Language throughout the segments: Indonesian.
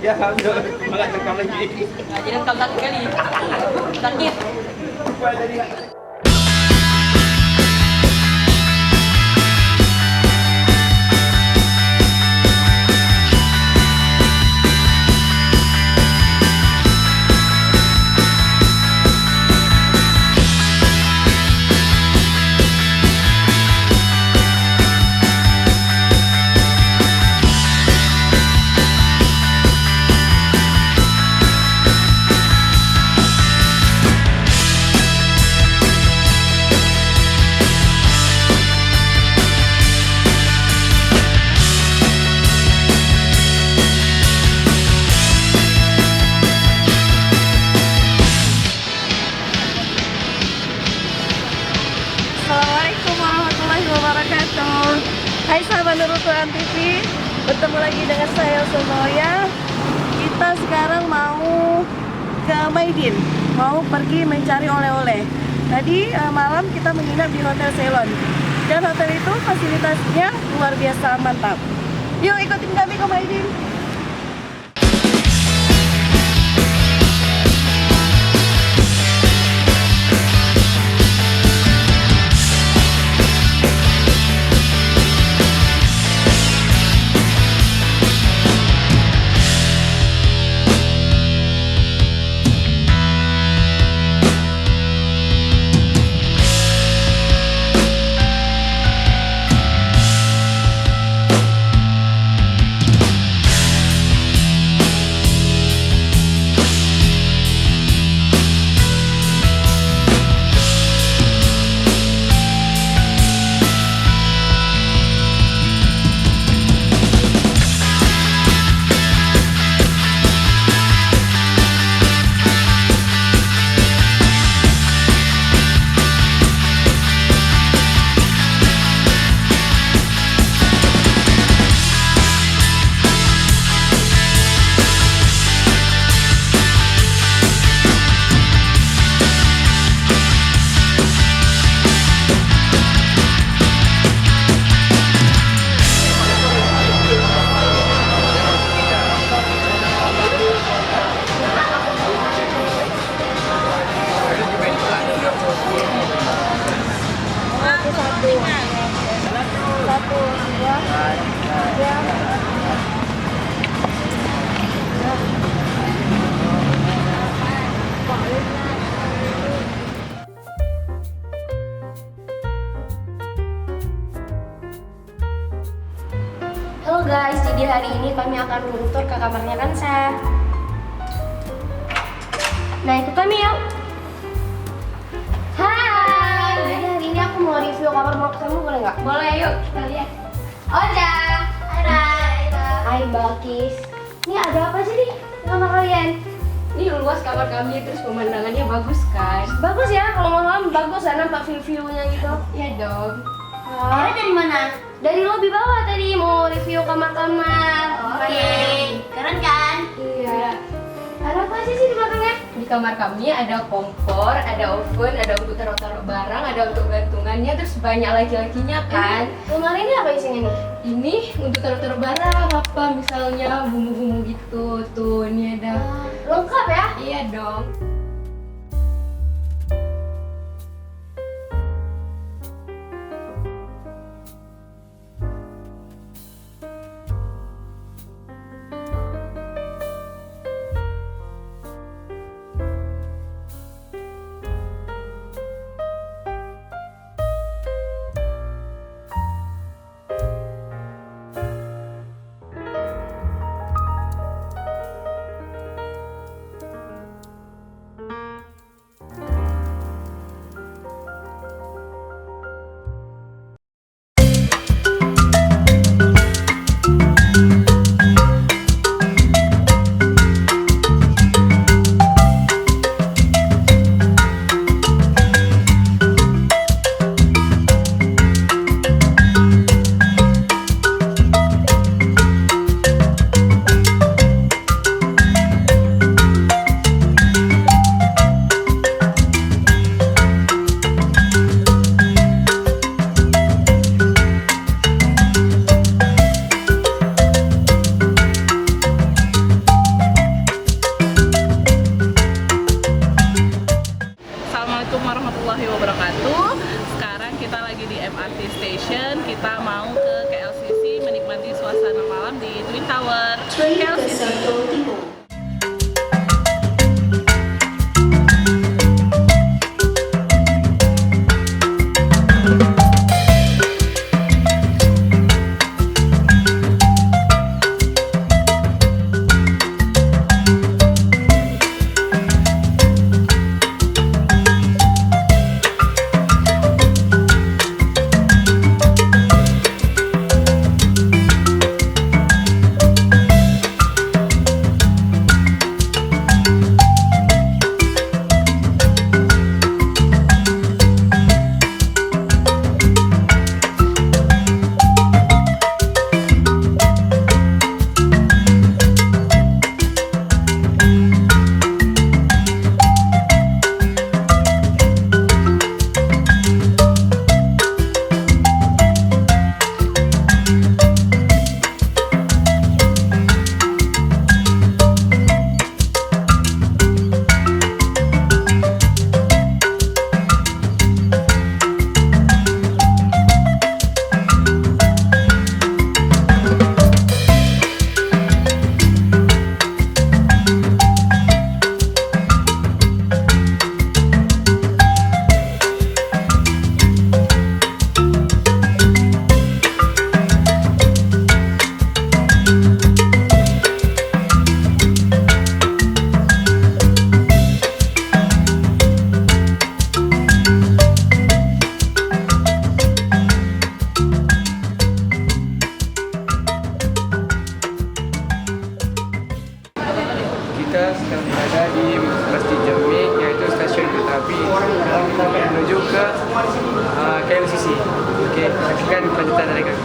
Ya, malah rekam lagi. Jadi rekam lagi kali. Sakit. Assalamualaikum warahmatullahi wabarakatuh. Hai sahabat Naruto TV, bertemu lagi dengan saya Sonoya. Kita sekarang mau ke Maidin, mau pergi mencari oleh-oleh. Tadi malam kita menginap di Hotel Ceylon, dan hotel itu fasilitasnya luar biasa mantap. Yuk ikutin kami ke Maidin. guys, jadi hari ini kami akan room tour ke kamarnya Kansa. Nah, ikut kami yuk. Hai. Jadi hari ini aku mau review kamar mak kamu, boleh nggak? Boleh, yuk kita lihat. Oja. Hai Balkis. Ini ada apa sih nih di kamar kalian? Ini luas kamar kami, terus pemandangannya bagus kan? Bagus ya, kalau malam bagus ya nampak view-viewnya gitu. Iya dong. Kalian dari mana? Dari lobby bawah tadi mau review kamar-kamar. Oke, keren kan? Iya. Ada apa sih di belakangnya? Di kamar kami ada kompor, ada oven, ada untuk taruh-taruh barang, ada untuk gantungannya, terus banyak laki-lakinya kan. Lemari ini apa isinya nih? Ini untuk taruh-taruh barang, apa misalnya bumbu-bumbu gitu. Tuh, ini ada. Lengkap ya? Iya dong. Assalamualaikum warahmatullahi wabarakatuh. Sekarang kita lagi di MRT Station. Kita mau ke KLCC menikmati suasana malam di Twin Tower KLCC. Kita sedang berada di Masjid Jami, yaitu stasiun kereta api menuju ke KLCC. Oke, saksikan kelanjutan dari kami.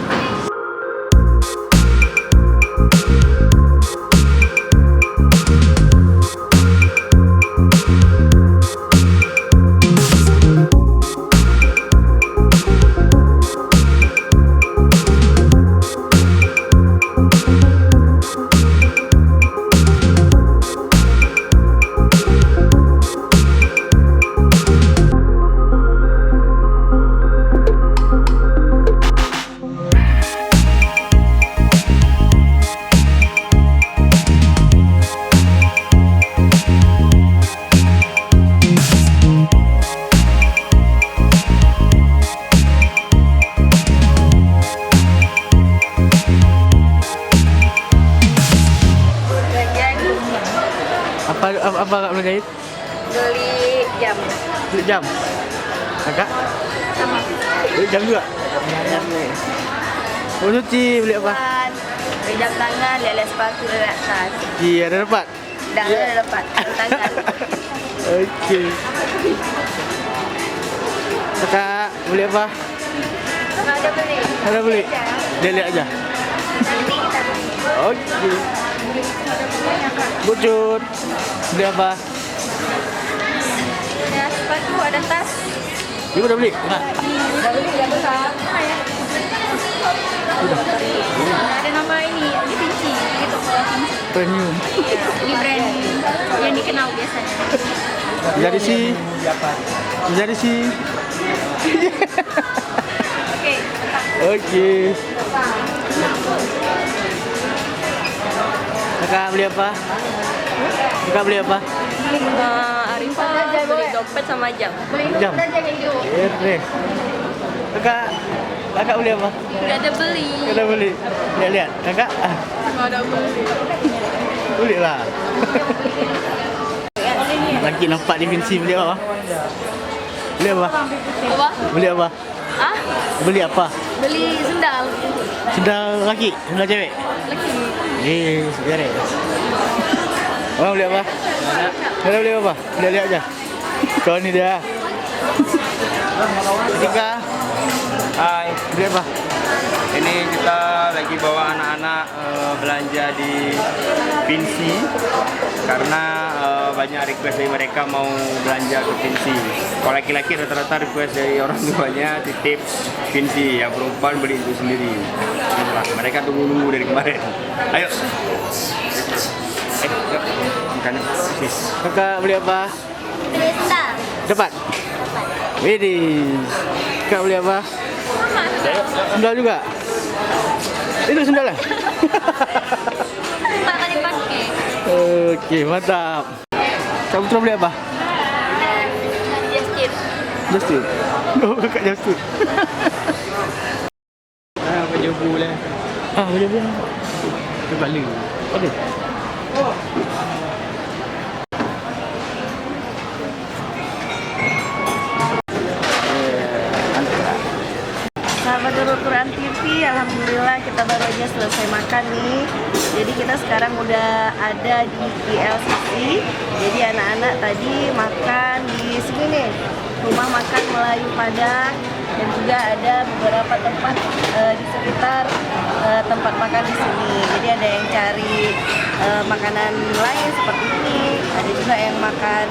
jam. Beli jam. Kakak? Sama. Beli jam juga. Oh, Suci beli apa? Beli jam tangan, lihat sepatu dari atas. Iya, ada dapat. Dah ada dapat jam tangan. Oke. Kakak beli apa? Ada beli. Ada beli. Dia lihat aja. Nanti kita beli. Oke. Bucut. Beli apa? Ada sepatu, ada tas. Ibu udah beli? Enggak. Udah beli yang besar. Ada nama ini Vinci gitu. Premium. Ini brand yang dikenal biasanya. Jadi sih. Jadi sih. Oke. Oke. Kakak beli apa? Kakak beli apa? Arifah beli dompet sama jam. Jam. Deh. Kakak beli apa? Gak ada beli. Kakak beli. Lihat. Kakak. Gak ada beli. Beli lah. Lagi nampak di Vinci beli apa? Beli apa? Apa? Beli apa? Ah? Beli apa? Beli sendal. Sendal laki, sendal cewek. Lagi. Beres. Oh, beli apa? Ada beli apa? Lihat aja. Kau ni dia. Ketika Hai, beli apa? ini kita lagi bawa anak-anak belanja di Vinci karena banyak request dari mereka mau belanja ke Vinci. Kalau laki-laki rata-rata request dari orang tuanya titip Vinci, yang perempuan beli itu sendiri. Itulah, mereka tunggu-tunggu dari kemarin. Ayo. Yuk. Makan. Sis. Kakak beli apa? Beli sendal. Dapat. Widih. Kakak beli apa? Sendal juga. Itu sendalnya. Tak dipakai. Oke, mantap. Kamu terus beli apa? Justin. Justin. Oh, kakak Justin. Baju bulan. Boleh beli. Coba lu. Ada. Sahabat Quran TV, alhamdulillah kita baru aja selesai makan nih. Jadi kita sekarang udah ada di KLCC. Jadi anak-anak tadi makan di sini nih, rumah makan Melayu Padang, dan juga ada beberapa tempat di sekitar tempat makan di sini. Jadi ada yang cari makanan lain seperti ini, ada juga yang makan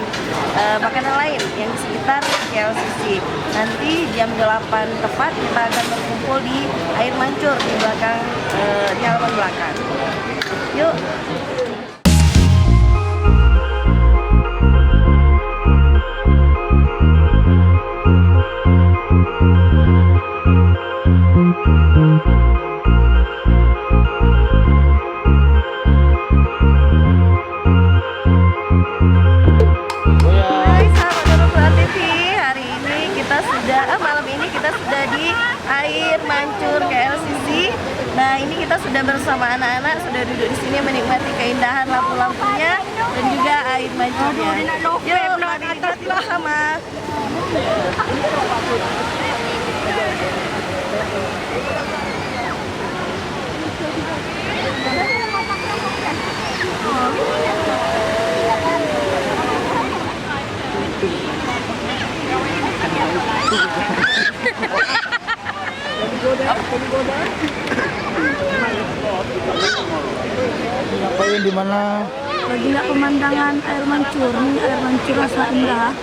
makanan lain yang di sekitar KLCC. Nanti jam 8 tepat kita akan berkumpul di air mancur di belakang di halaman belakang. Yuk. Hai sahabat Quran TV, hari ini kita sudah malam ini kita sudah di air mancur KLCC. Nah ini kita sudah bersama anak-anak, sudah duduk di sini menikmati keindahan lampu-lampunya dan juga air mancurnya. Yuk mari nikmati bersama. Ngapain di mana? Lagi lihat pemandangan air mancur, nih air mancur rasa indah.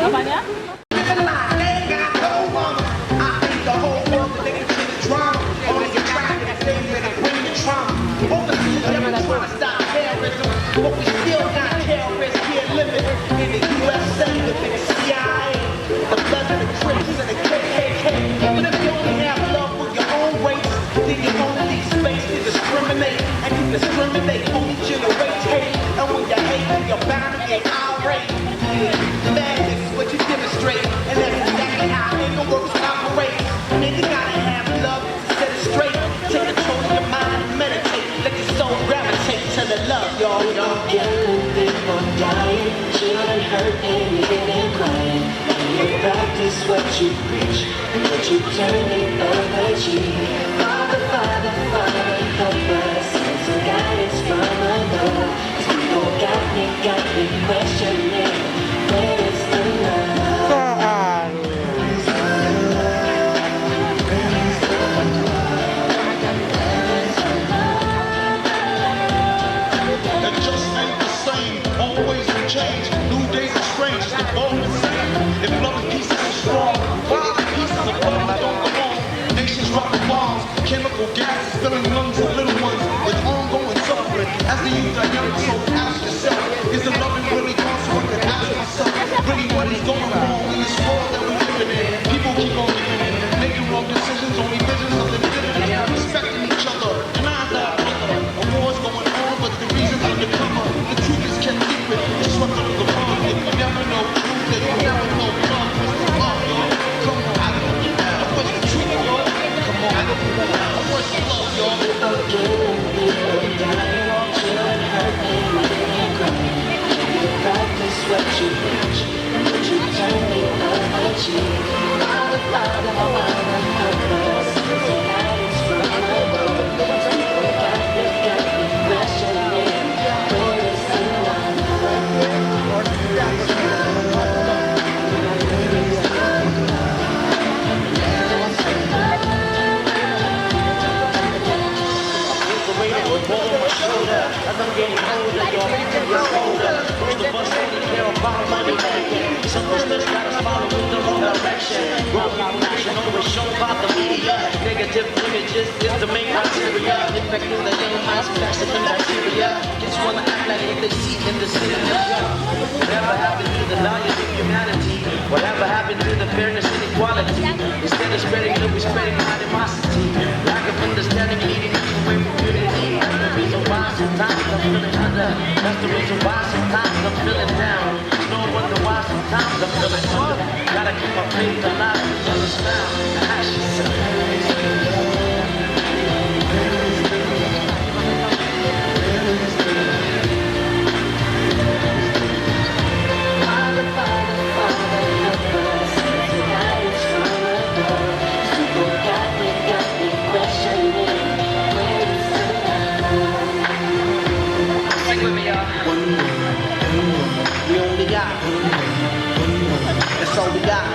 Apanya? But we still got terrorists here living in the USA, the CIA, the Bloods and the Crips and the KKK. But if you only have love for your own race, then you only need space to discriminate. And you discriminate only generates hate. And when you hate, then you're bound to get irate. Madness is what you demonstrate, and that's exactly how anger works and operates. Nigga gotta have love to set it straight. Take control of your mind and meditate. Let your soul gravitate to the love, y'all. Killing people, dying, children hurt and you hear them crying. You practice what you preach, but you turn the other cheek. Father, Father, Father, help us, send some guidance from above. These people got me questioning, where is the love? It just ain't the same, always a change. New days are strange, it's the bone the same. If love and peace is strong, why are the pieces of love that don't belong? Nations dropping bombs, chemical gases filling lungs of little ones with ongoing suffering. As the youth are young, so ask yourself, is the loving really gone? So I can ask myself, really what is going wrong in this world that we're living in? People keep on living in, making wrong decisions, only visions of infinity, respecting each other. And I thought, a war's going on, but the reason's undercover. The truth is kept secret, it's swept under the rug. If you never know truth, then you never know love. What's the love, y'all? Come on, I don't know. What's the truth, y'all? Come on, I don't know. What's the love, y'all? Killing people, dying, children hurt and you hear them crying. You practice what you preach, but you turn the other cheek. Father, Father, Father, help us, send some guidance from above. These people got me questioning, where is the love? As I'm getting older, your hands are getting older. Most of us only care about money making. Some of us gotta follow in the wrong direction. Wrong information always shown by the media. Negative images is the main criteria. Infecting the young minds, faster than bacteria. Kids wanna act like what they see in the cinema. Whatever happened to the values of humanity? Whatever happened to the fairness and equality? Instead of spreading love, we're spreading animosity. Lack of understanding, leading away from unity. The reason why sometimes I'm feeling under. That's the reason why sometimes I'm feeling down. It's no wonder why sometimes I'm feeling under. Gotta keep my faith alive until it's found. Ask yourself. Father, Father, Father, help us, send some guidance from above. These people got me questioning, where is the love? Sing with me, y'all. We only got. That's all we got.